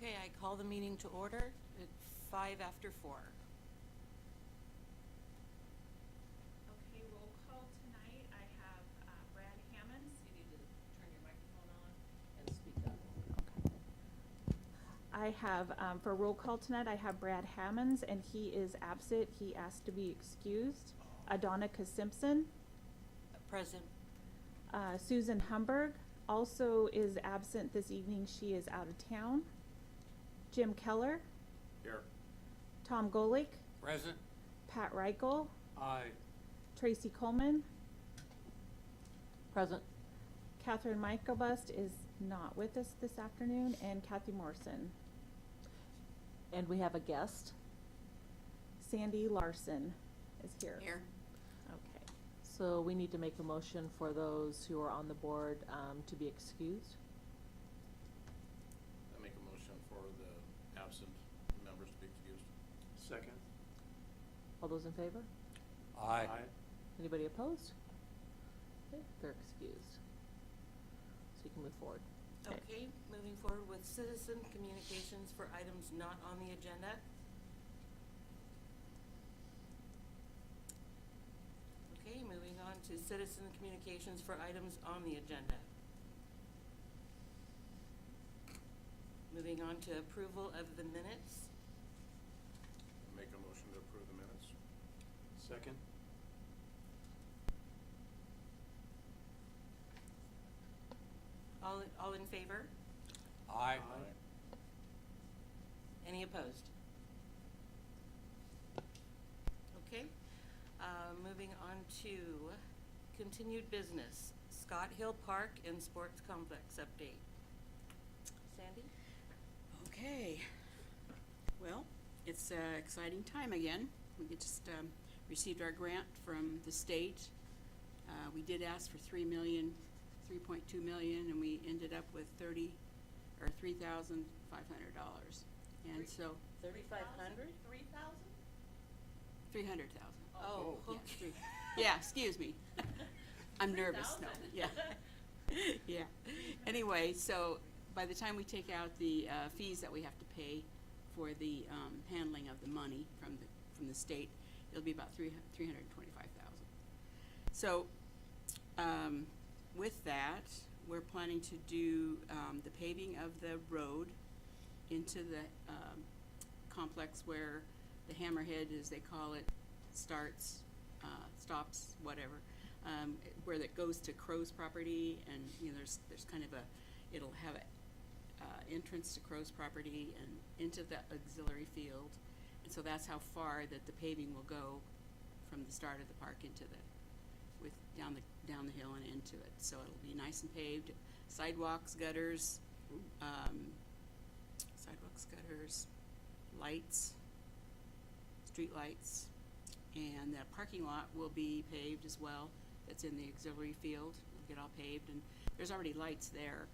Okay, I call the meeting to order at 4:05. Okay, roll call tonight. I have Brad Hammonds. You need to turn your microphone on and speak up. I have, for roll call tonight, I have Brad Hammonds, and he is absent. He asked to be excused. Adonica Simpson, Present. Susan Humberg also is absent this evening. She is out of town. Jim Keller, Here. Tom Golick, Present. Pat Reichel, Aye. Tracy Coleman, Present. Catherine Michaelbust is not with us this afternoon, and Kathy Morrison. And we have a guest. Sandy Larson is here. Here. Okay. So we need to make a motion for those who are on the board to be excused. I make a motion for the absent members to be excused. Second. All those in favor? Aye. Anybody opposed? Okay, they're excused. So you can move forward. Okay, moving forward with citizen communications for items not on the agenda. Okay, moving on to citizen communications for items on the agenda. Moving on to approval of the minutes. Make a motion to approve the minutes. Second. All in favor? Aye. Any opposed? Okay, moving on to continued business, Scott Hill Park and Sports Complex update. Sandy? Okay, well, it's an exciting time again. We just received our grant from the state. We did ask for $3.2 million, and we ended up with $3,500. And so 3,500? 300,000. Oh, Yeah, okay. Yeah, excuse me. I'm nervous now. Yeah. Yeah. Anyway, so by the time we take out the fees that we have to pay for the handling of the money from the state, it'll be about $325,000. So with that, we're planning to do the paving of the road into the complex where the hammerhead, as they call it, starts, stops, whatever, where that goes to Crow's property, and there's kind of it'll have a entrance to Crow's property and into the auxiliary field, and so that's how far that the paving will go from the start of the park into down the hill and into it. So it'll be nice and paved, sidewalks, gutters, lights, street lights, and the parking lot will be paved as well. That's in the auxiliary field. It'll get all paved, and there's already lights there,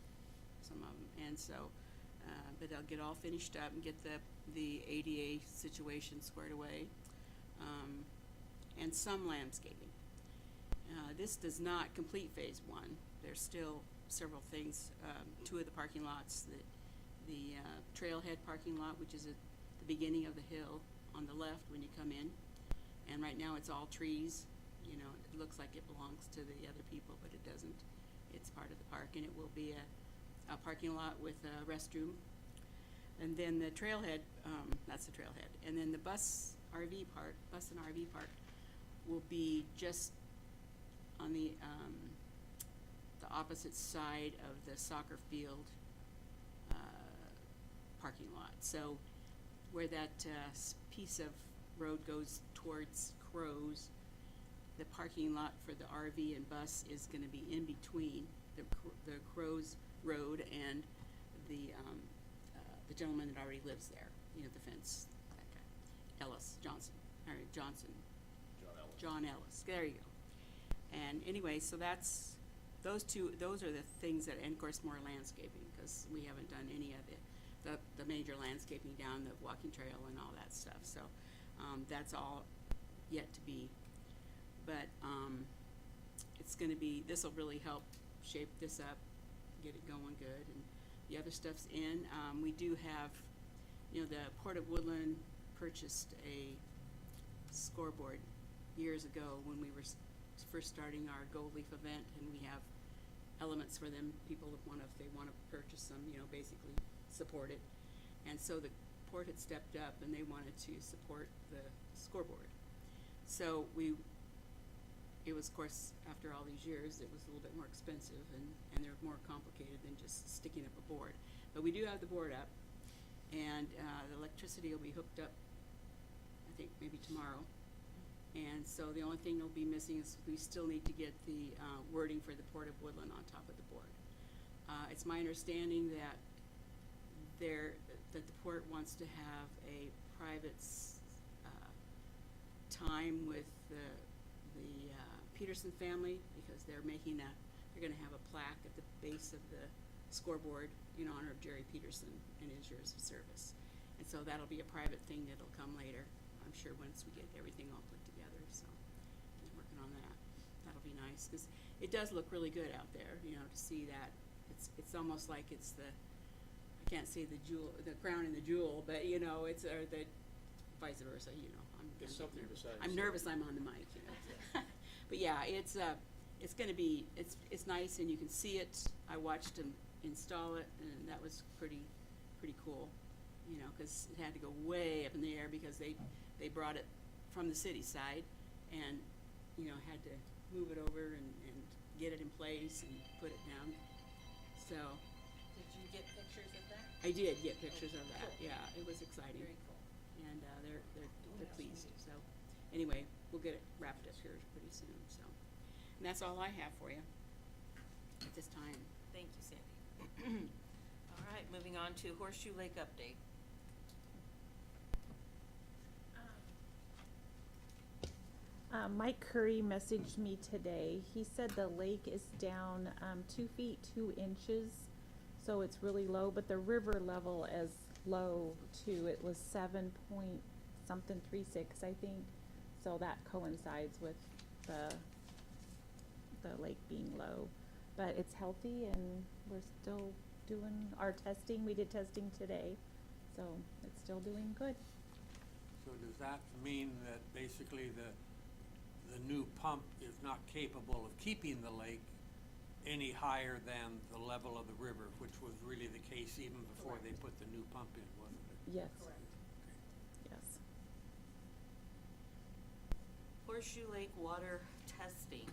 some of them, and so, but they'll get all finished up and get the ADA situation squared away, and some landscaping. This does not complete phase one. There's still several things. Two of the parking lots, the trailhead parking lot, which is at the beginning of the hill on the left when you come in, and right now it's all trees. It looks like it belongs to the other people, but it doesn't. It's part of the park, and it will be a parking lot with a restroom. And then the trailhead, that's the trailhead, and then the bus and RV park will be just on the opposite side of the soccer field parking lot. So where that piece of road goes towards Crow's, the parking lot for the RV and bus is going to be in between the Crow's road and the gentleman that already lives there. The fence, that guy, Johnson Ellis. There you go. And anyway, so those are the things that, and of course more landscaping, because we haven't done any of the major landscaping down the walking trail and all that stuff. So that's all yet to be, but it's going to be, this will really help shape this up, get it going good, and The other stuff's in. We do have, the Port of Woodland purchased a scoreboard years ago when we were first starting our Gold Leaf event, and we have elements for them, people that if they want to purchase them, basically support it. And so the port had stepped up and they wanted to support the scoreboard. So it was, of course, after all these years, it was a little bit more expensive and they're more complicated than just sticking up a board. But we do have the board up, and the electricity will be hooked up, I think, maybe tomorrow. And so the only thing that'll be missing is we still need to get the wording for the Port of Woodland on top of the board. It's my understanding that that the port wants to have a private time with the Peterson family, because they're going to have a plaque at the base of the scoreboard in honor of Jerry Peterson and his years of service. And so that'll be a private thing that'll come later, I'm sure, once we get everything all put together. So I'm working on that. That'll be nice, because it does look really good out there, to see that. It's almost like it's I can't say the crown and the jewel, but it's, or the vice versa, It's something besides. I'm nervous I'm on the mic, But yeah, it's gonna be, it's nice, and you can see it. I watched them install it, and that was pretty cool, because it had to go way up in the air because they brought it from the city side and, had to move it over and get it in place and put it down. So Did you get pictures of that? I did get pictures of that, yeah, it was exciting. Very cool. And they're pleased. So anyway, we'll get it wrapped up here pretty soon. So, and that's all I have for you at this time. Thank you, Sandy. All right, moving on to Horseshoe Lake update. Mike Curry messaged me today. He said the lake is down 2 feet 2 inches, so it's really low, but the river level is low too. It was 7.36, I think, so that coincides with the lake being low. But it's healthy, and we're still doing our testing. We did testing today, so it's still doing good. So does that mean that basically the new pump is not capable of keeping the lake any higher than the level of the river, which was really the case even before they put the new pump in, wasn't it? Yes. Correct. Yes. Horseshoe Lake water testing.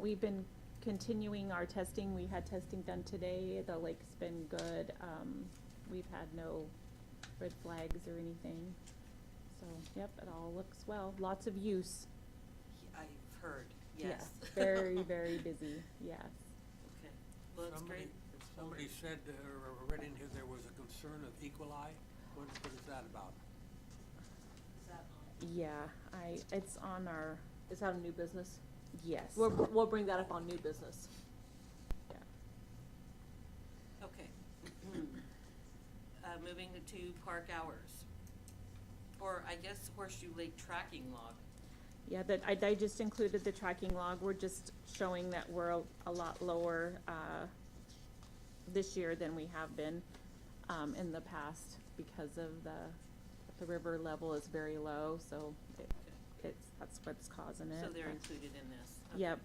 We've been continuing our testing. We had testing done today. The lake's been good. We've had no red flags or anything. So, yep, it all looks well. Lots of use. I've heard, yes. Yeah, very, very busy, yes. Okay, well, it's great. Somebody said, or read in here, there was a concern of equali. What is that about? Yeah, it's on our, Is that a new business? yes. We'll bring that up on new business. Yeah. Okay. Moving to park hours. Or I guess Horseshoe Lake tracking log. Yeah, I just included the tracking log. We're just showing that we're a lot lower, this year than we have been, in the past, because of the river level is very low, so that's what's causing it. So they're but- included in this. Okay. Yep.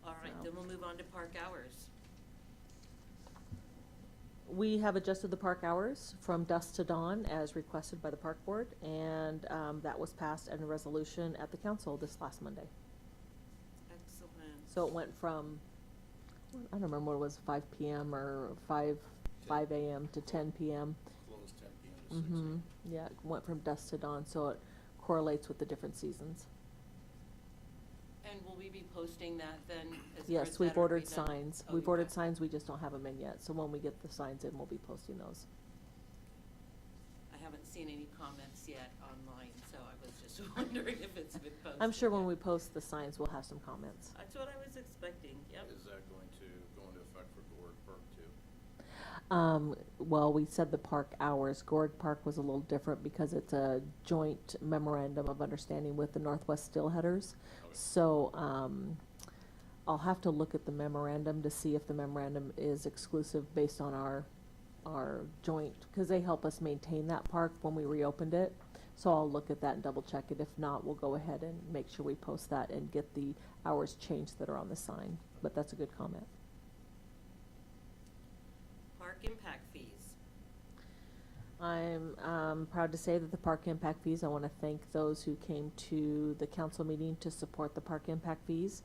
All right, So- then we'll move on to park hours. We have adjusted the park hours from dusk to dawn as requested by the park board, and that was passed in a resolution at the council this last Monday. Excellent. So it went from, I don't remember what it was, 5 p.m. or 5 a.m. to 10 p.m. Close 10 p.m. to 6 Mm-hmm. a.m. Yeah, it went from dusk to dawn, so it correlates with the different seasons. And will we be posting that then? or is Yes, that we've ordered already done? signs. Oh, We've you ordered have. signs, we just don't have them in yet. So when we get the signs in, we'll be posting those. I haven't seen any comments yet online, so I was just wondering if it's been posted. I'm sure when yet. we post the signs, we'll have some comments. That's what I was expecting, yep. Is that going to go into effect for Gord Park too? Well, we said the park hours. Gorg Park was a little different because it's a joint memorandum of understanding with the Northwest Steelheaders. Okay. So, I'll have to look at the memorandum to see if the memorandum is exclusive based on our joint, because they help us maintain that park when we reopened it. So I'll look at that and double check it. If not, we'll go ahead and make sure we post that and get the hours changed that are on the sign. But that's a good comment. Park impact fees. I'm proud to say that the park impact fees, I want to thank those who came to the council meeting to support the park impact fees.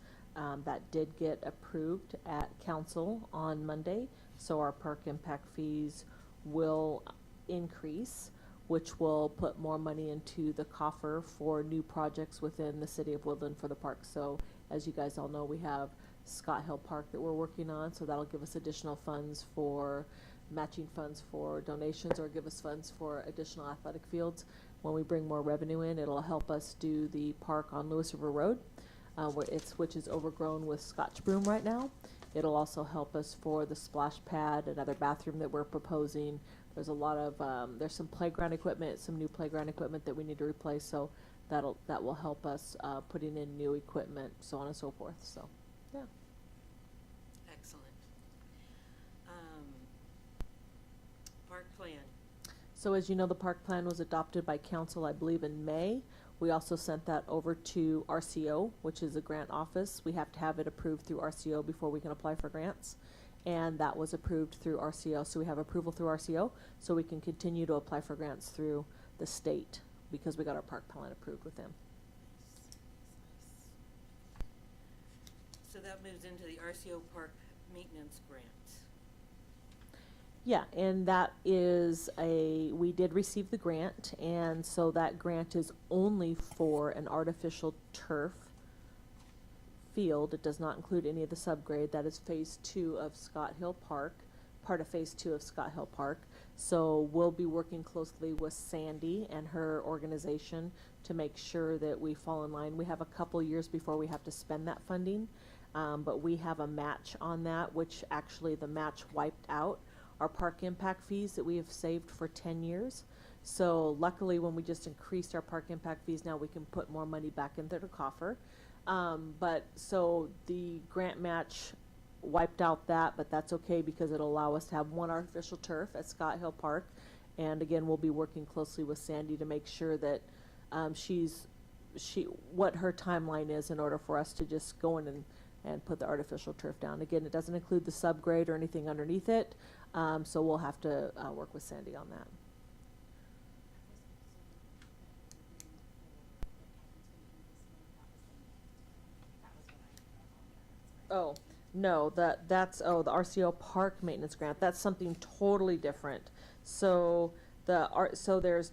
That did get approved at council on Monday, so our park impact fees will increase, which will put more money into the coffer for new projects within the city of Woodland for the park. So as you guys all know, we have Scott Hill Park that we're working on, so that'll give us additional funds for matching funds for donations, or give us funds for additional athletic fields. When we bring more revenue in, it'll help us do the park on Lewis River Road, which is overgrown with Scotch broom right now. It'll also help us for the splash pad, another bathroom that we're proposing. There's a lot of, there's some playground equipment, some new playground equipment that we need to replace, so that will help us putting in new equipment, so on and so forth, so, yeah. Excellent. Park plan. So as you know, the park plan was adopted by council, I believe, in May. We also sent that over to RCO, which is a grant office. We have to have it approved through RCO before we can apply for grants. And that was approved through RCO. So we have approval through RCO, so we can continue to apply for grants through the state because we got our park plan approved with them. So that moves into the RCO Park Maintenance Grant. Yeah, and that is we did receive the grant, and so that grant is only for an artificial turf field. It does not include any of the subgrade. That is phase 2 of Scott Hill Park, part of phase 2 of Scott Hill Park. So we'll be working closely with Sandy and her organization to make sure that we fall in line. We have a couple years before we have to spend that funding, but we have a match on that, which actually the match wiped out our park impact fees that we have saved for 10 years. So luckily, when we just increased our park impact fees, now we can put more money back into the coffer. But so the grant match wiped out that, but that's okay because it'll allow us to have one artificial turf at Scott Hill Park. And again, we'll be working closely with Sandy to make sure that what her timeline is in order for us to just go in and put the artificial turf down. Again, it doesn't include the subgrade or anything underneath it. So we'll have to work with Sandy on that. Oh, no, that's the RCO Park Maintenance Grant. That's something totally different. So so there's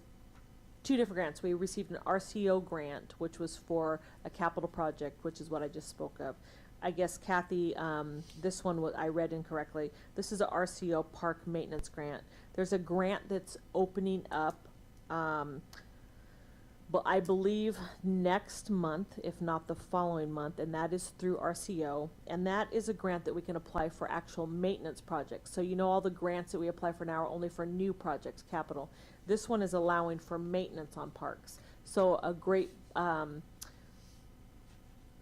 2 different grants. We received an RCO grant, which was for a capital project, which is what I just spoke of. I guess Kathy, this one I read incorrectly. This is a RCO Park Maintenance Grant. There's a grant that's opening up, but I believe next month, if not the following month, and that is through RCO. And that is a grant that we can apply for actual maintenance projects. So you know all the grants that we apply for now are only for new projects, capital. This one is allowing for maintenance on parks. So a great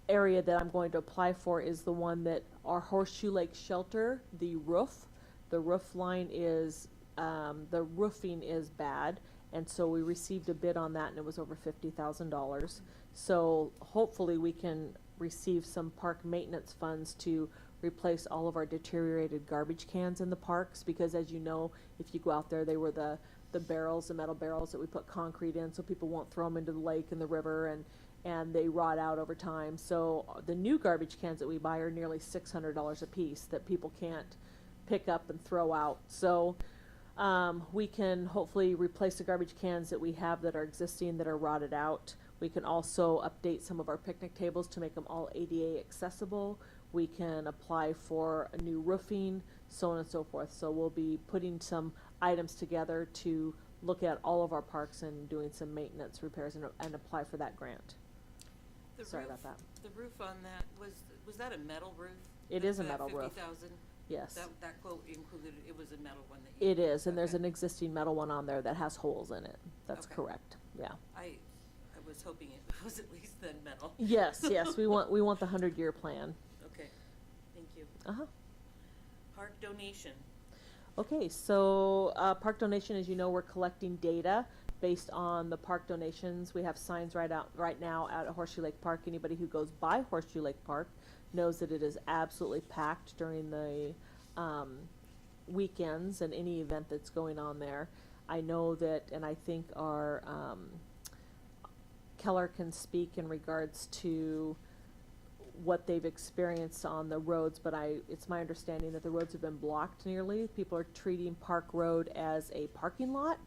area that I'm going to apply for is the one that our Horseshoe Lake Shelter, the roof line is, the roofing is bad, and so we received a bid on that, and it was over $50,000. So hopefully we can receive some park maintenance funds to replace all of our deteriorated garbage cans in the parks, because as you know, if you go out there, they were the barrels, the metal barrels that we put concrete in so people won't throw them into the lake and the river, and they rot out over time. So the new garbage cans that we buy are nearly $600 a piece that people can't pick up and throw out. So we can hopefully replace the garbage cans that we have that are existing that are rotted out. We can also update some of our picnic tables to make them all ADA accessible. We can apply for a new roofing, so on and so forth. So we'll be putting some items together to look at all of our parks and doing some maintenance repairs and apply for that grant. Sorry about that. The roof on that, was that a metal roof? It is a metal roof. 50,000? Yes. That quote included, it was a metal one that you. It is, and there's Okay. an existing metal one on there that has holes in it. That's Okay. correct, yeah. I was hoping it was at least then metal. Yes, yes, we want the 100-year plan. Okay. you. Uh-huh. Park donation. Okay, so park donation, as you know, we're collecting data based on the park donations. We have signs right now out at Horseshoe Lake Park. Anybody who goes by Horseshoe Lake Park knows that it is absolutely packed during the weekends and any event that's going on there. I know that, and I think our Keller can speak in regards to what they've experienced on the roads, but it's my understanding that the roads have been blocked nearly. People are treating Park Road as a parking lot.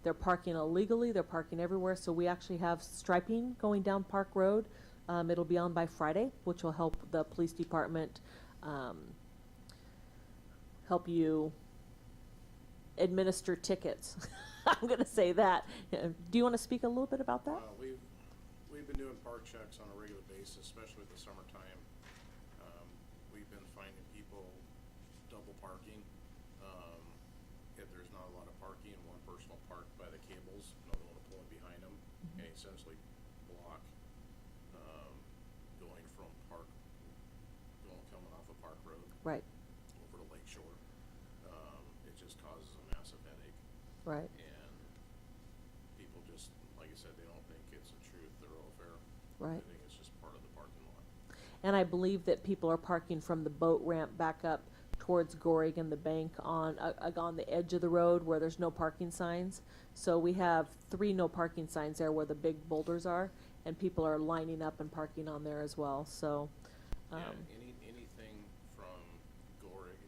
They're parking illegally, they're parking everywhere, so we actually have striping going down Park Road. It'll be on by Friday, which will help the police department help you administer tickets. I'm gonna say that. Do you want to speak a little bit about that? We've been doing park checks on a regular basis, especially with the summertime. We've been finding people double parking. If there's not a lot of parking, one person will park by the cables, another one will pull in behind them, and essentially block, coming off of Park Road Right, over to Lake Shore. It just causes a massive headache. right, And people just, like I said, they don't think it's a true thoroughfare. right. I think it's just part of the parking lot. And I believe that people are parking from the boat ramp back up towards Gorig and the bank on the edge of the road where there's no parking signs. So we have 3 no parking signs there where the big boulders are, and people are lining up and parking on there as well. So, Yeah, anything from Gorig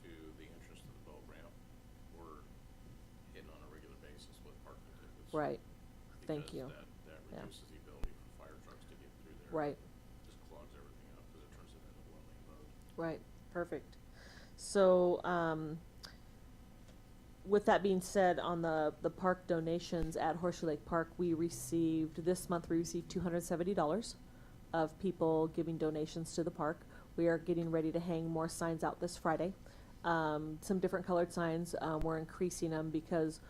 to the entrance to the boat ramp, we're hitting on a regular basis with parking tickets. right, thank because you. That Yeah. reduces the ability for fire trucks to get through there. Right. Just clogs everything up because it turns it into one lane road. Right, perfect. So, with that being said, on the park donations at Horseshoe Lake Park, this month we received $270 of people giving donations to the park. We are getting ready to hang more signs out this Friday. Some different colored signs, we're increasing them because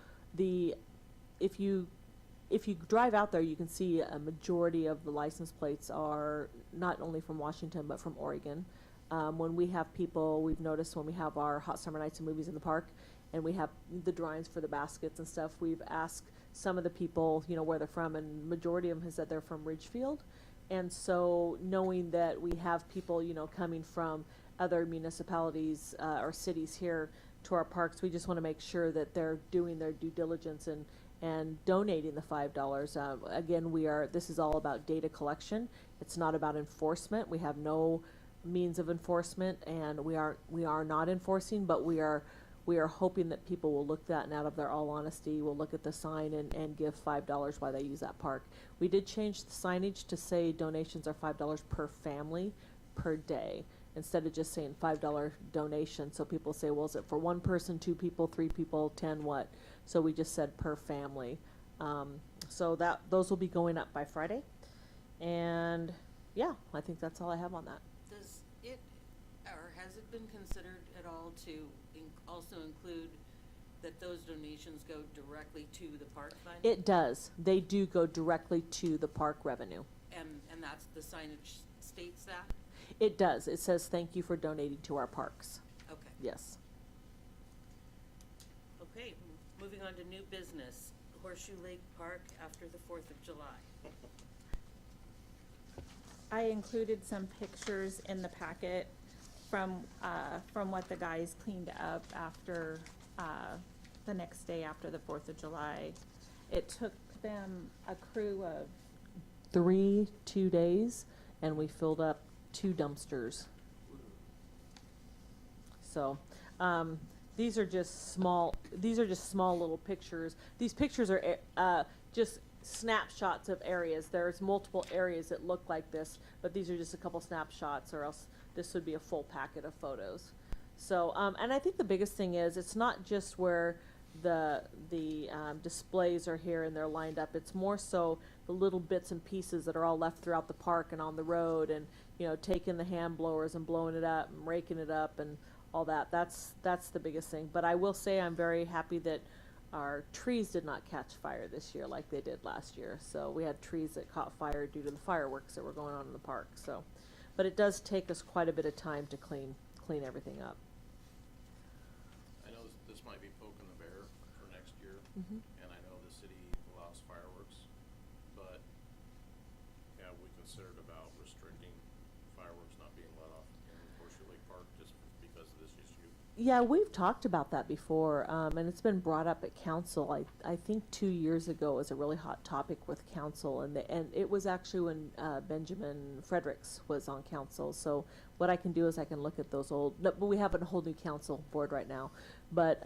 if you drive out there, you can see a majority of the license plates are not only from Washington, but from Oregon. When we have people, we've noticed when we have our Hot Summer Nights and Movies in the park, and we have the drawings for the baskets and stuff, we've asked some of the people, where they're from, and majority of them has said they're from Ridgefield. And so knowing that we have people, coming from other municipalities or cities here to our parks, we just want to make sure that they're doing their due diligence and donating the $5. Again, this is all about data collection. It's not about enforcement. We have no means of enforcement, and we are not enforcing, but we are hoping that people will look at that, and out of their all honesty will look at the sign and give $5 while they use that park. We did change the signage to say donations are $5 per family per day, instead of just saying $5 donation. So people say, well, is it for 1 person, 2 people, 3 people, 10, what? So we just said per family. So those will be going up by Friday. And yeah, I think that's all I have on that. Does it, or has it been considered at all to also include that those donations go directly to the park fund? It does. They do go directly to the park revenue. And that's, the signage states that? It does. It says, thank you for donating to our parks. Okay. Yes. Okay, moving on to new business, Horseshoe Lake Park after the 4th of July. I included some pictures in the packet from what the guys cleaned up after, the next day after the 4th of July. It took them a crew of 2 days, and we filled up 2 dumpsters. So, these are just small little pictures. These pictures are just snapshots of areas. There's multiple areas that look like this, but these are just a couple snapshots, or else this would be a full packet of photos. So, and I think the biggest thing is, it's not just where the displays are here and they're lined up. It's more so the little bits and pieces that are all left throughout the park and on the road, and taking the hand blowers and blowing it up and raking it up and all that. That's the biggest thing. But I will say I'm very happy that our trees did not catch fire this year like they did last year. So we had trees that caught fire due to the fireworks that were going on in the park. So, But it does take us quite a bit of time to clean everything up. I know this might be poking the bear for next year, Mhm. and I know the city allows fireworks, but have we considered about restricting fireworks not being let off in Horseshoe Lake Park just because of this issue? Yeah, we've talked about that before, and it's been brought up at council. I think 2 years ago it was a really hot topic with council, and it was actually when Benjamin Fredericks was on council. So what I can do is I can look at those old, no, but we have a whole new council board right now. But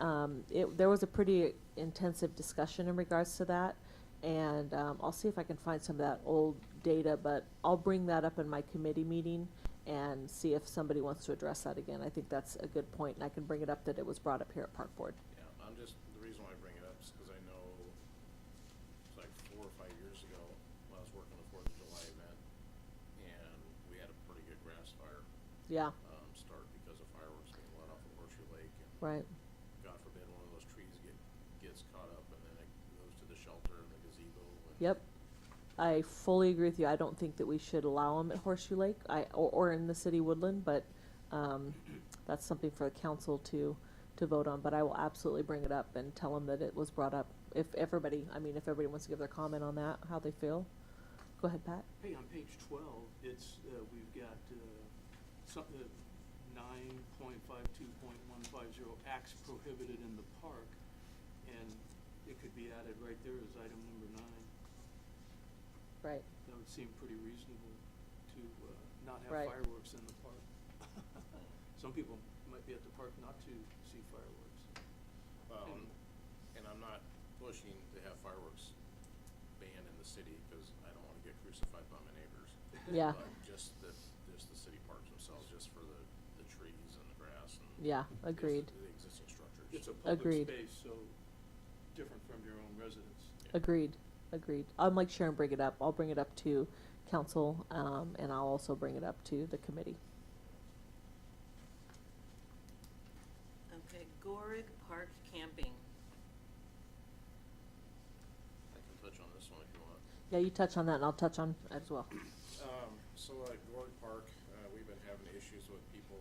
there was a pretty intensive discussion in regards to that, and I'll see if I can find some of that old data. But I'll bring that up in my committee meeting and see if somebody wants to address that again. I think that's a good point, and I can bring it up that it was brought up here at Park Board. Yeah, the reason why I bring it up is because I know it's like 4 or 5 years ago, when I was working the 4th of July event, and we had a pretty good grass fire, Yeah, start because of fireworks being let off at Horseshoe Lake, and right. God forbid one of those trees gets caught up, and then it goes to the shelter and the gazebo. And Yep. I fully agree with you. I don't think that we should allow them at Horseshoe Lake, or in the city woodland, but that's something for the council to vote on. But I will absolutely bring it up and tell them that it was brought up. If everybody wants to give their comment on that, how they feel. Go ahead, Pat. Hey, on page 12, it's, we've got, something, 9.52.150, acts prohibited in the park, and it could be added right there as item number 9. Right. That would seem pretty reasonable to, not have Right. fireworks in the park. Some people might be at the park not to see fireworks. And I'm not pushing to have fireworks banned in the city, because I don't want to get crucified by my neighbors. Yeah. But just the city parks themselves, just for the trees and the grass and. Yeah, just agreed. The existing structures. It's a public Agreed. space, so different from your own residence. Agreed. I'll make sure and bring it up. I'll bring it up to council, and I'll also bring it up to the committee. Okay, Gorig Park camping. I can touch on this one if you want. Yeah, you touch on that, and I'll touch on it as well. So at Gord Park, we've been having issues with people,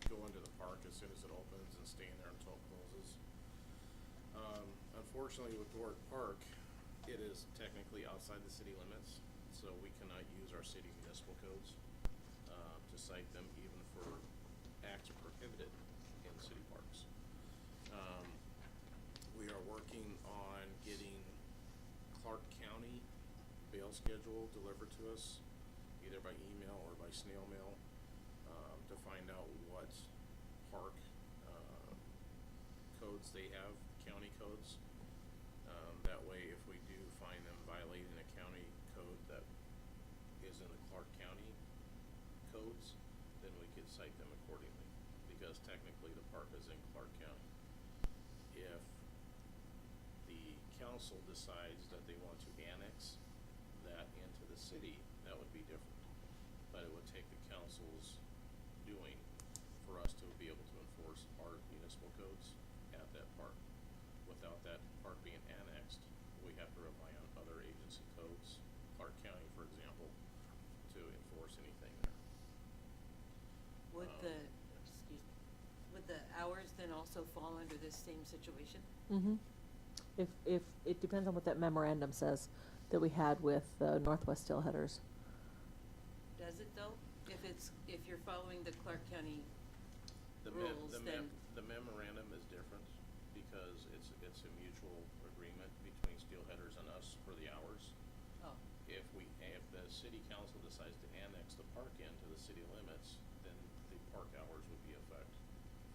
going to the park as soon as it opens and staying there until it closes. Unfortunately with Gord Park, it is technically outside the city limits, so we cannot use our city municipal codes, to cite them even for acts prohibited in city parks. We are working on getting Clark County bail schedule delivered to us, either by email or by snail mail, to find out what park, codes they have, county codes. That way, if we do find them violating a county code that is in the Clark County codes, then we could cite them accordingly, because technically the park is in Clark County. If the council decides that they want to annex that into the city, that would be different. But it would take the council's doing for us to be able to enforce our municipal codes at that park. Without that park being annexed, we have to rely on other agency codes, Clark County, for example, to enforce anything there. Would would the hours then also fall under this same situation? Mm-hmm. If it depends on what that memorandum says that we had with Northwest Steelheaders. Does it though? If you're following the Clark County The rules, then, the memorandum is different because it's a mutual agreement between steelheaders and us for the hours. oh, If the city council decides to annex the park into the city limits, then the park hours would be effect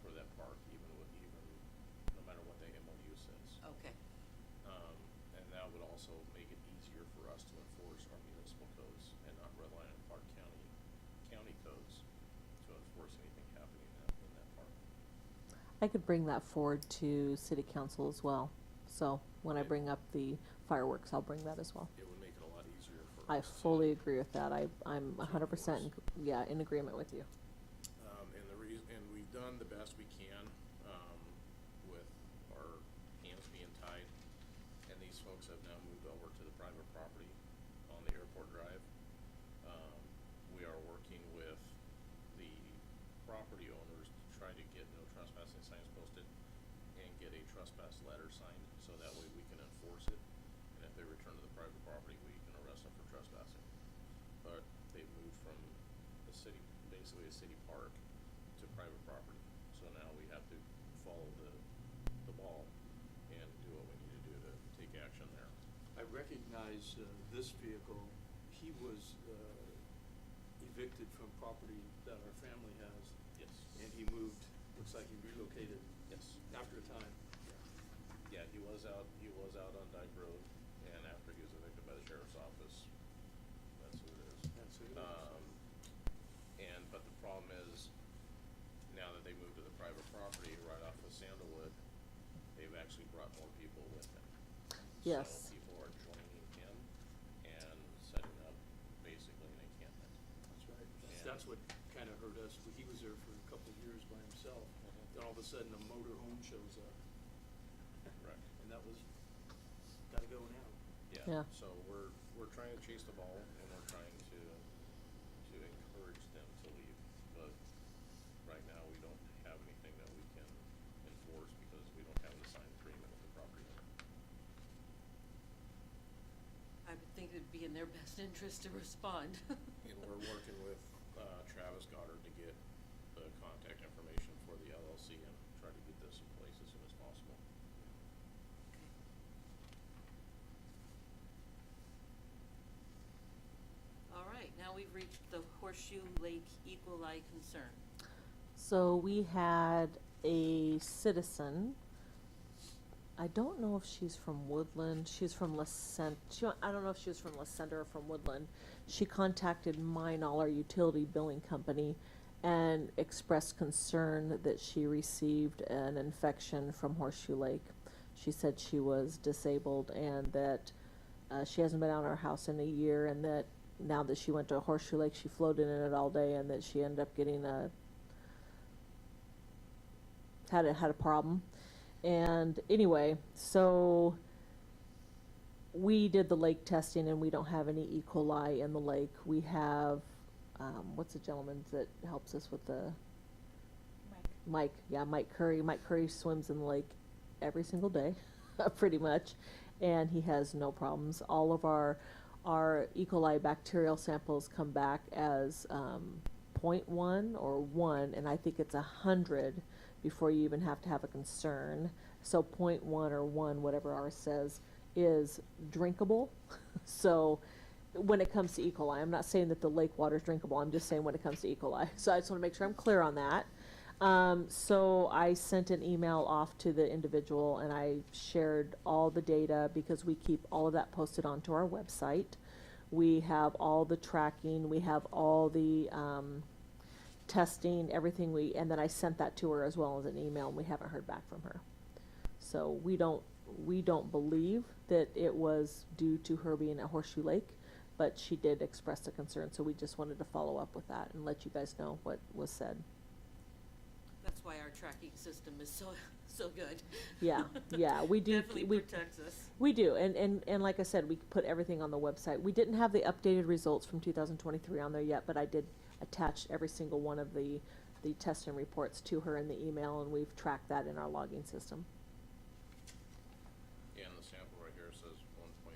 for that park, no matter what the MOU says. okay. And that would also make it easier for us to enforce our municipal codes and not rely on Clark County codes to enforce anything happening in that park. I could bring that forward to city council as well. So when I Okay. bring up the fireworks, I'll bring that as well. It would make it a lot easier for I us to. fully agree with that. I'm 100% enforce. in agreement with you. And we've done the best we can, with our hands being tied, and these folks have now moved over to the private property on the airport drive. we are working with the property owners to try to get no trespassing signs posted and get a trespass letter signed, so that way we can enforce it. And if they return to the private property, we can arrest them for trespassing. But they moved from the city, basically a city park, to private property. So now we have to follow the ball and do what we need to do to take action there. I recognize, this vehicle. He was, evicted from property that our family has. Yes. And he moved, looks like he relocated. Yes. After a time. Yeah, he was out on Dyke Road, and after he was evicted by the sheriff's office, that's who it is. That's who it is. But the problem is, now that they moved to the private property right off of Sandalwood, they've actually brought more people with them. Yes. So people are joining him and setting up basically an encampment. That's right. Yeah. That's what kinda hurt us. He was there for a couple of years by himself. Then all of a sudden, a motor home shows up. Correct. And that was, gotta go now. Yeah. So we're trying to chase the ball, and we're trying to encourage them to leave. But right now, we don't have anything that we can enforce because we don't have an signed agreement with the property owner. I would think it'd be in their best interest to respond. And we're working with Travis Goddard to get the contact information for the LLC and try to get this in place as soon as possible. All right, now we've reached the Horseshoe Lake Equal Eye concern. So we had a citizen. I don't know if she's from Woodland. She's from I don't know if she was from La Center or from Woodland. She contacted Mine-All, our utility billing company, and expressed concern that she received an infection from Horseshoe Lake. She said she was disabled and that she hasn't been out of her house in a year, and that now that she went to Horseshoe Lake, she floated in it all day, and that she ended up getting had a problem. And anyway, so we did the lake testing, and we don't have any E. coli in the lake. We have, what's the gentleman that helps us with the? Mike, yeah, Mike Curry. Mike Curry swims in the lake every single day, pretty much, and he has no problems. All of our E. coli bacterial samples come back as 0.1 or 1, and I think it's 100 before you even have to have a concern. So 0.1 or 1, whatever ours says, is drinkable. So when it comes to E. coli, I'm not saying that the lake water is drinkable. I'm just saying when it comes to E. coli. So I just want to make sure I'm clear on that. So I sent an email off to the individual, and I shared all the data because we keep all of that posted onto our website. We have all the tracking. We have all the testing, everything and then I sent that to her as well as an email, and we haven't heard back from her. So we don't believe that it was due to her being at Horseshoe Lake, but she did express a concern, so we just wanted to follow up with that and let you guys know what was said. That's why our tracking system is so good. Yeah, we do. Definitely protects us. We do, and like I said, we put everything on the website. We didn't have the updated results from 2023 on there yet, but I did attach every single one of the testing reports to her in the email, and we've tracked that in our logging system. And the sample right here says 1.0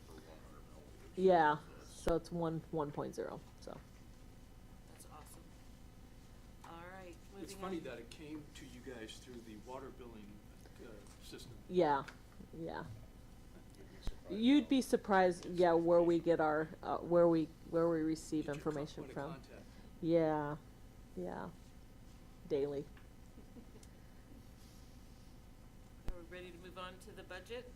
per 100 milliliters. Yeah, So so it's 1.0, so. That's awesome. All right, moving on. It's funny that it came to you guys through the water billing, system. Yeah. you'd be surprised. You'd be surprised, yeah, where we get our, where we receive Get your information point of from. contact. Yeah, daily. Are we ready to move on to the budget?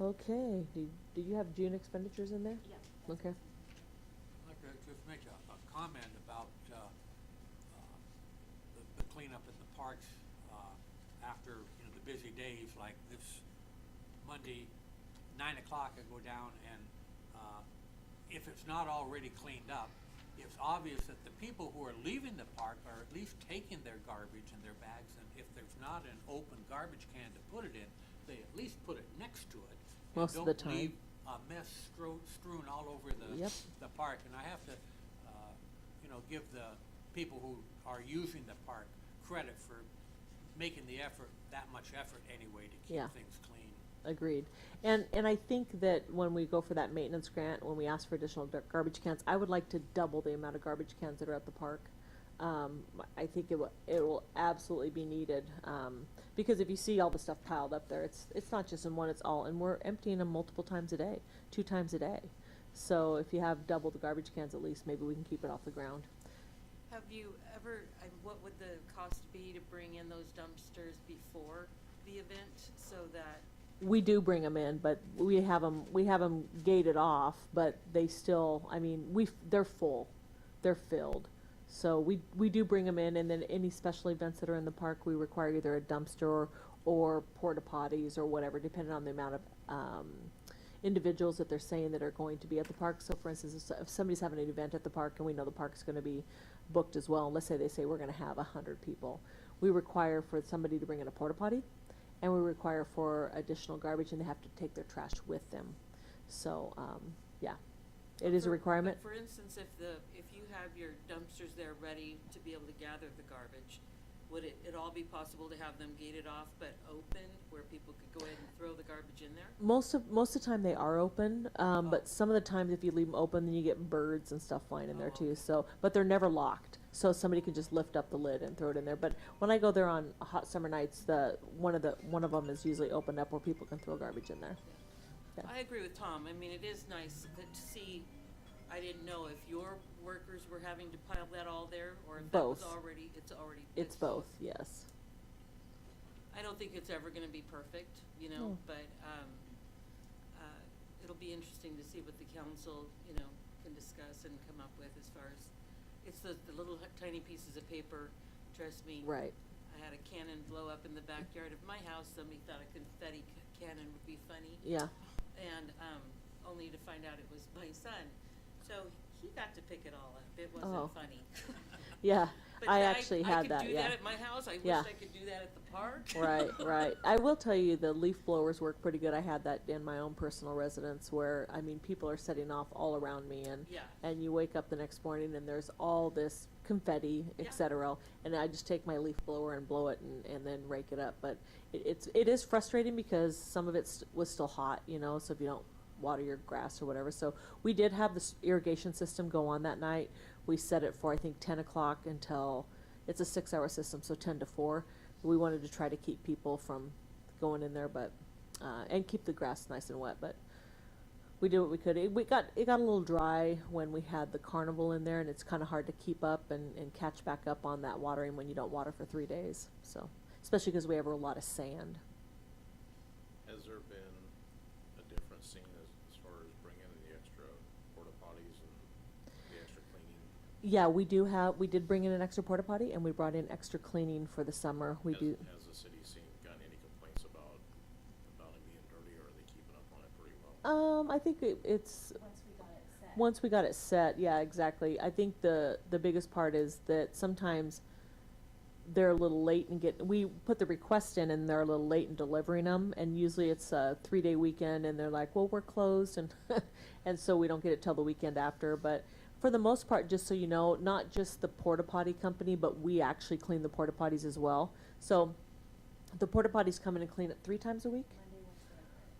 Okay, do you have June expenditures in there? Yeah. Okay. I'd like to just make a comment about, the cleanup at the parks, after, the busy days, like this Monday, 9 o'clock, I go down and, if it's not already cleaned up, it's obvious that the people who are leaving the park are at least taking their garbage in their bags, and if there's not an open garbage can to put it in, they at least put it next to it. And Most of the time. Don't leave a mess strewn all over Yep. the park. And I have to you know, give the people who are using the park credit for making the effort, that much effort anyway, to keep Yeah. things clean. Agreed. And I think that when we go for that maintenance grant, when we ask for additional garbage cans, I would like to double the amount of garbage cans that are at the park. I think it will absolutely be needed, because if you see all the stuff piled up there, it's not just in one, it's all, and we're emptying them multiple times a day, 2 times a day. So if you have double the garbage cans at least, maybe we can keep it off the ground. Have you ever, what would the cost be to bring in those dumpsters before the event so that, We do bring them in, but we have them gated off, but they still, I mean, they're full, they're filled. So we do bring them in, and then any special events that are in the park, we require either a dumpster or porta potties or whatever, depending on the amount of, individuals that they're saying that are going to be at the park. So for instance, if somebody's having an event at the park and we know the park's gonna be booked as well, and let's say they say we're gonna have 100 people, we require for somebody to bring in a porta potty, and we require for additional garbage, and they have to take their trash with them. So, yeah, it is a requirement. But for instance, if you have your dumpsters there ready to be able to gather the garbage, would it all be possible to have them gated off but open, where people could go ahead and throw the garbage in there? Most of the time they are open, but some of the times if you leave them open, then you get birds and stuff flying in there Oh, too. okay. So, but they're never locked, so somebody can just lift up the lid and throw it in there. But when I go there on hot summer nights, one of them is usually opened up where people can throw garbage in there. Yeah. I agree with Tom. I mean, it is nice to see, I didn't know if your workers were having to pile that all there, or if that was Both. already, It's both, yes. I don't think it's ever gonna be perfect, you know, No. but, it'll be interesting to see what the council, you know, can discuss and come up with as far as, it's the little tiny pieces of paper, trust me. Right. I had a cannon blow up in the backyard of my house. Somebody thought a confetti cannon would be funny. Yeah. And, only to find out it was my son. So he got to pick it all up. It wasn't Oh. funny. Yeah. But I actually had I that. could do Yeah. that at my house. I Yeah. wish I could do that at the park. Right, right. I will tell you, the leaf blowers work pretty good. I had that in my own personal residence where, I mean, people are setting off all around me, Yeah. and you wake up the next morning and there's all this confetti, Yeah. et cetera, and I just take my leaf blower and blow it and then rake it up. But it is frustrating because some of it was still hot, you know, so if you don't water your grass or whatever. So we did have this irrigation system go on that night. We set it for, I think, 10 o'clock until, it's a 6-hour system, so 10 to 4. We wanted to try to keep people from going in there, but, and keep the grass nice and wet, but we did what we could. It got a little dry when we had the carnival in there, and it's kind of hard to keep up and catch back up on that watering when you don't water for 3 days. So, especially because we have a lot of sand. Has there been a difference seen as far as bringing in the extra porta potties and the extra cleaning? Yeah, we did bring in an extra porta potty, and we brought in extra cleaning for the summer. We do. Has the city gotten any complaints about it being dirty, or are they keeping up on it pretty well? I think it's Once we got it set. once we got it set. Yeah, exactly. I think the biggest part is that sometimes they're a little late in we put the request in and they're a little late in delivering them, and usually it's a 3-day weekend and they're like, well, we're closed, and and so we don't get it till the weekend after. But for the most part, just so you know, not just the porta potty company, but we actually clean the porta potties as well. So the porta potties come in and clean it 3 times a week.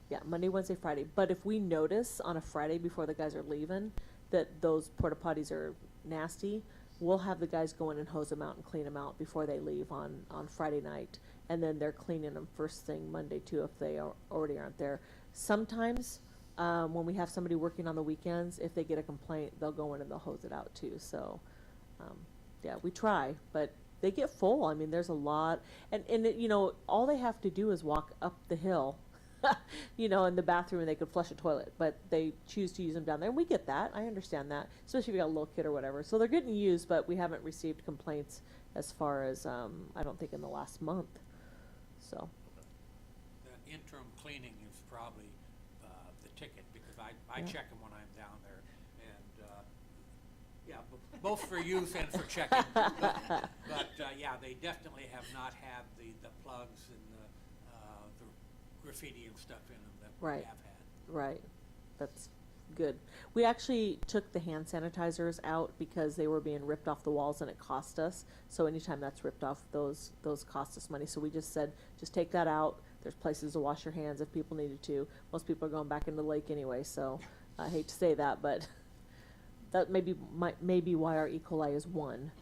Yeah, Monday, Wednesday, Friday. But if we notice on a Friday before the guys are leaving that those porta potties are nasty, we'll have the guys go in and hose them out and clean them out before they leave on Friday night. And then they're cleaning them first thing Monday too if they already aren't there. Sometimes when we have somebody working on the weekends, if they get a complaint, they'll go in and they'll hose it out too. So, yeah, we try, but they get full. I mean, there's a lot. And it, you know, all they have to do is walk up the hill you know, in the bathroom, and they could flush a toilet, but they choose to use them down there. And we get that. I understand that, especially if you got a little kid or whatever. So they're getting used, but we haven't received complaints as far as, I don't think in the last month. So, The interim cleaning is probably the ticket, because I Yeah. check them when I'm down there, and yeah, both for use and for checking. But yeah, they definitely have not had the plugs and the graffiti and stuff in them that we Right. have had. right. That's good. We actually took the hand sanitizers out because they were being ripped off the walls and it cost us. So anytime that's ripped off, those cost us money. So we just said, just take that out. There's places to wash your hands if people needed to. Most people are going back into the lake anyway, so I hate to say that, but that may be why our E. coli is 1.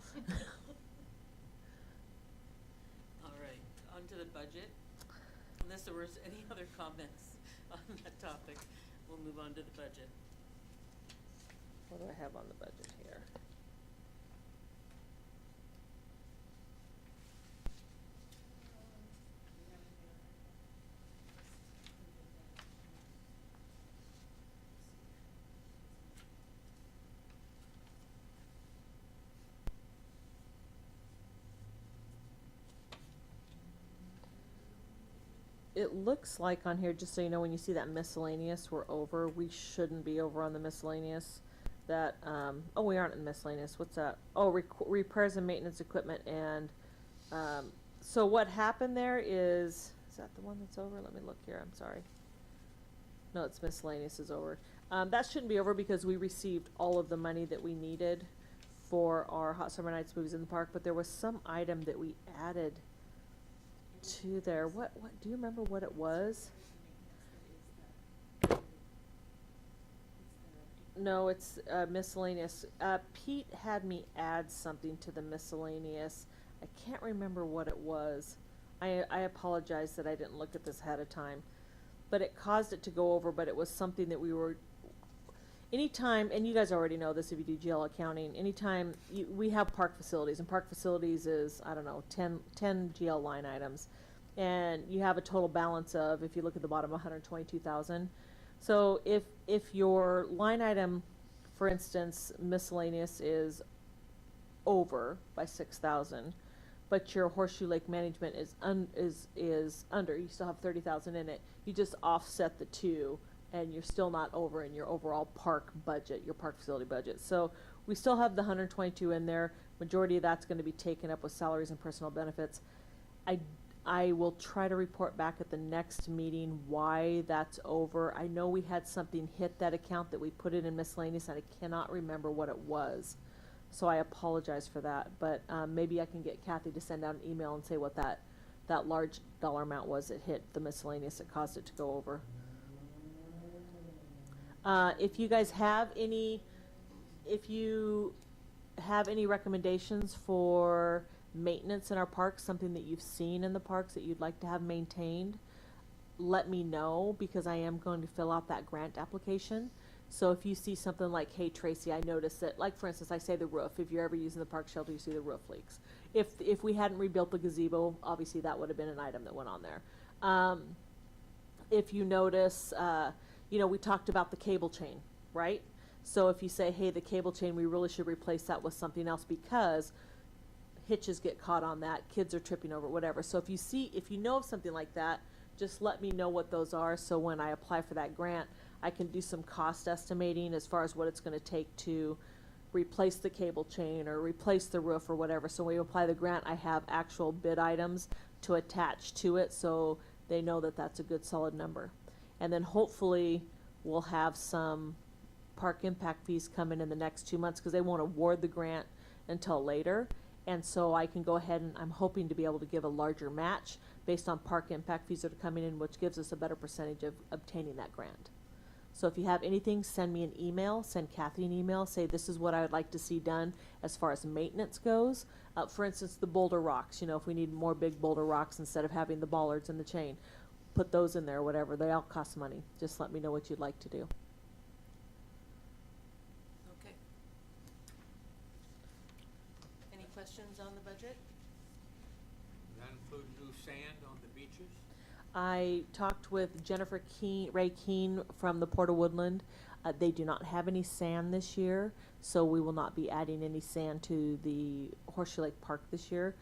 All right, on to the budget. Unless there was any other comments on that topic, we'll move on to the budget. What do I have on the budget here? It looks like on here, just so you know, when you see that miscellaneous, we're over. We shouldn't be over on the miscellaneous. That, oh, we aren't in miscellaneous. What's that? Oh, repairs and maintenance equipment. And so what happened there is that the one that's over? Let me look here. I'm sorry. No, it's miscellaneous is over. That shouldn't be over because we received all of the money that we needed for our Hot Summer Nights movies in the park. But there was some item that we added to there. What do you remember what it was? No, it's miscellaneous. Pete had me add something to the miscellaneous. I can't remember what it was. I apologize that I didn't look at this ahead of time, but it caused it to go over. But it was something that we were, anytime, and you guys already know this if you do GL accounting, anytime we have park facilities, and park facilities is, I don't know, 10 GL line items, and you have a total balance of, if you look at the bottom, 122,000. So if your line item, for instance, miscellaneous is over by 6,000, but your Horseshoe Lake management is under, you still have 30,000 in it, you just offset the two, and you're still not over in your overall park budget, your park facility budget. So we still have the 122 in there. Majority of that's going to be taken up with salaries and personal benefits. I will try to report back at the next meeting why that's over. I know we had something hit that account that we put it in miscellaneous, and I cannot remember what it was. So I apologize for that, but maybe I can get Kathy to send out an email and say what that large dollar amount was that hit the miscellaneous that caused it to go over. If you guys have any recommendations for maintenance in our parks, something that you've seen in the parks that you'd like to have maintained, let me know, because I am going to fill out that grant application. So if you see something like, hey Tracy, I noticed that, like for instance, I say the roof, if you're ever using the park shelter, you see the roof leaks. If we hadn't rebuilt the gazebo, obviously that would have been an item that went on there. If you notice, we talked about the cable chain, right? So if you say, hey, the cable chain, we really should replace that with something else because hitches get caught on that, kids are tripping over, whatever. So if you know of something like that, just let me know what those are, so when I apply for that grant, I can do some cost estimating as far as what it's going to take to replace the cable chain or replace the roof or whatever. So when we apply the grant, I have actual bid items to attach to it, so they know that that's a good solid number. And then hopefully we'll have some park impact fees coming in the next 2 months, because they won't award the grant until later. And so I can go ahead and I'm hoping to be able to give a larger match based on park impact fees that are coming in, which gives us a better percentage of obtaining that grant. So if you have anything, send me an email, send Kathy an email, say this is what I would like to see done as far as maintenance goes. For instance, the boulder rocks, if we need more big boulder rocks instead of having the bollards and the chain, put those in there, whatever. They all cost money. Just let me know what you'd like to do. Okay. Any questions on the budget? Does that include new sand on the beaches? I talked with Jennifer Ray Keene from the Port of Woodland. They do not have any sand this year, so we will not be adding any sand to the Horseshoe Lake Park this year.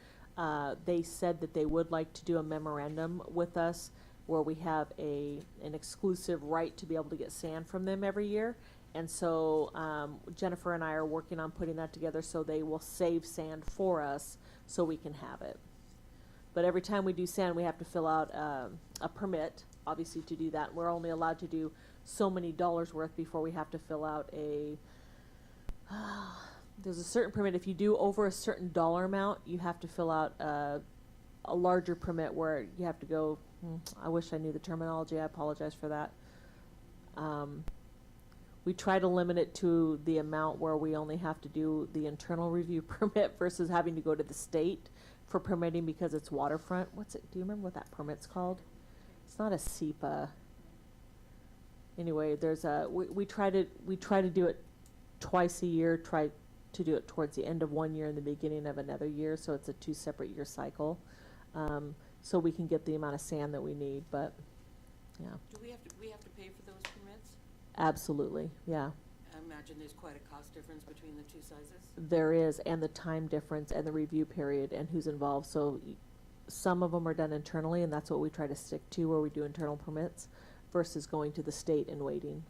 They said that they would like to do a memorandum with us where we have an exclusive right to be able to get sand from them every year. And so Jennifer and I are working on putting that together so they will save sand for us so we can have it. But every time we do sand, we have to fill out a permit obviously to do that. We're only allowed to do so many dollars worth before we have to fill out a, there's a certain permit. If you do over a certain dollar amount, you have to fill out a larger permit where you have to go, I wish I knew the terminology, I apologize for that. We try to limit it to the amount where we only have to do the internal review permit versus having to go to the state for permitting because it's waterfront. What's it, do you remember what that permit's called? It's not a SEPA. Anyway, there's a, we try to do it twice a year, try to do it towards the end of one year and the beginning of another year, so it's a 2 separate year cycle. So we can get the amount of sand that we need, but, yeah. Do we have to pay for those permits? Absolutely, yeah. I imagine there's quite a cost difference between the two sizes. There is, and the time difference and the review period and who's involved. So some of them are done internally, and that's what we try to stick to, where we do internal permits versus going to the state and waiting.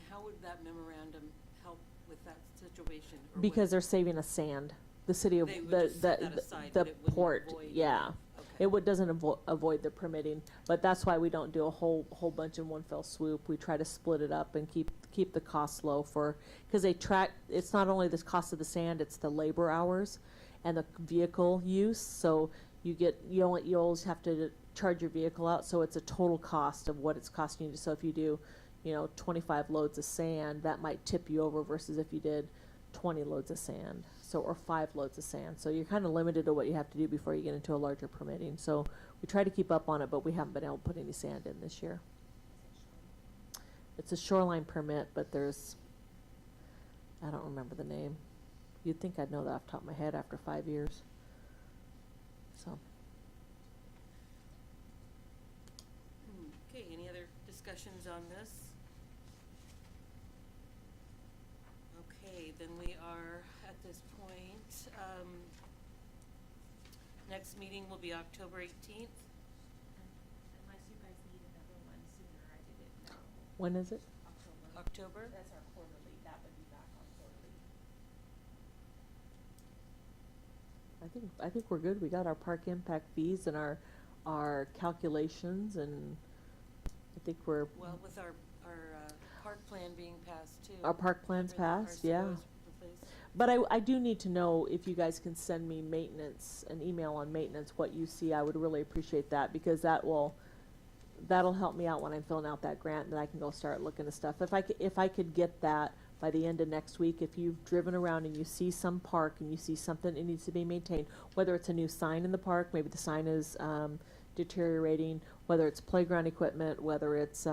How would that memorandum help with that situation? Or Because they're saving us sand. The city of, They would the, just set that aside, the but it wouldn't port, avoid- yeah. Okay. It doesn't avoid the permitting, but that's why we don't do a whole bunch in one fell swoop. We try to split it up and keep the costs low for, because they track, it's not only the cost of the sand, it's the labor hours and the vehicle use. So you always have to charge your vehicle out, so it's a total cost of what it's costing you. So if you do, 25 loads of sand, that might tip you over versus if you did 20 loads of sand, or 5 loads of sand. So you're kind of limited to what you have to do before you get into a larger permitting. So we try to keep up on it, but we haven't been able to put any sand in this year. It's a shoreline permit, but I don't remember the name. You'd think I'd know that off the top of my head after 5 years. So. Okay, any other discussions on this? Okay, then we are at this point, next meeting will be October 18th. Unless you guys need another one sooner, I didn't know. When is it? October? That's our quarterly, that would be back on quarterly. I think we're good. We got our park impact fees and our calculations, and I think we're, Well, with our park plan being passed too. Our park plan's Remember, passed, our yeah. SOS replaced. but I do need to know if you guys can send me maintenance, an email on maintenance, what you see. I would really appreciate that, because that'll help me out when I'm filling out that grant, and then I can go start looking at stuff. If I could get that by the end of next week, if you've driven around and you see some park and you see something that needs to be maintained, whether it's a new sign in the park, maybe the sign is deteriorating, whether it's playground equipment, whether it's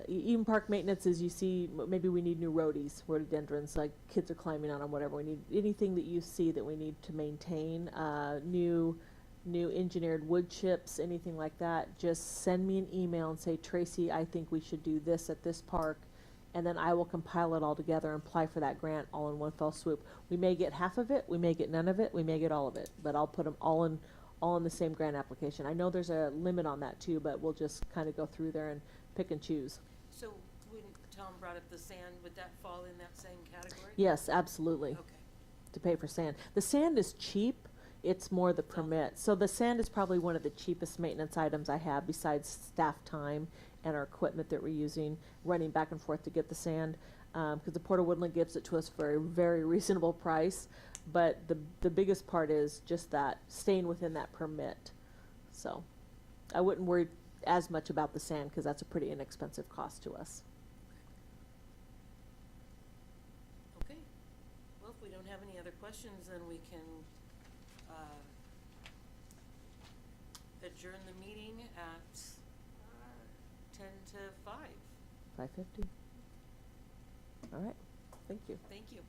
even park maintenance, as you see, maybe we need new roadies, rhododendrons, like kids are climbing on them, whatever. We need anything that you see that we need to maintain, new engineered wood chips, anything like that. Just send me an email and say, Tracy, I think we should do this at this park, and then I will compile it all together and apply for that grant all in one fell swoop. We may get half of it, we may get none of it, we may get all of it, but I'll put them all in the same grant application. I know there's a limit on that too, but we'll just kind of go through there and pick and choose. So when Tom brought up the sand, would that fall in that same category? Yes, absolutely. Okay. To pay for sand. The sand is cheap. It's more the permit. So the sand is probably one of the cheapest maintenance items I have, besides staff time and our equipment that we're using, running back and forth to get the sand. Because the Port of Woodland gives it to us for a very reasonable price. But the biggest part is just that, staying within that permit. So I wouldn't worry as much about the sand, because that's a pretty inexpensive cost to us. Okay. Well, if we don't have any other questions, then we can adjourn the meeting at 10 to 5. 550. All right. Thank you. Thank you.